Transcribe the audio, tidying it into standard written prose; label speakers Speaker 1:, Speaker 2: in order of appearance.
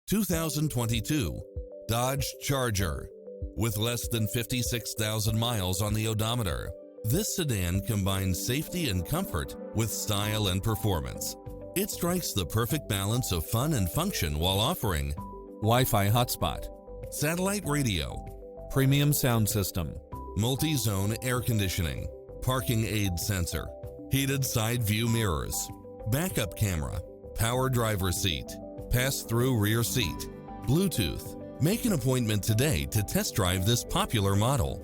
Speaker 1: 2022 Dodge Charger. With less than 56,000 miles on the odometer, this sedan combines safety and comfort with style and performance. It strikes the perfect balance of fun and function while offering Wi-Fi hotspot, satellite radio, premium sound system, multi-zone air conditioning, parking aid sensor, heated side view mirrors, backup camera, power driver seat, pass-through rear seat, Bluetooth. Make an appointment today to test drive this popular model.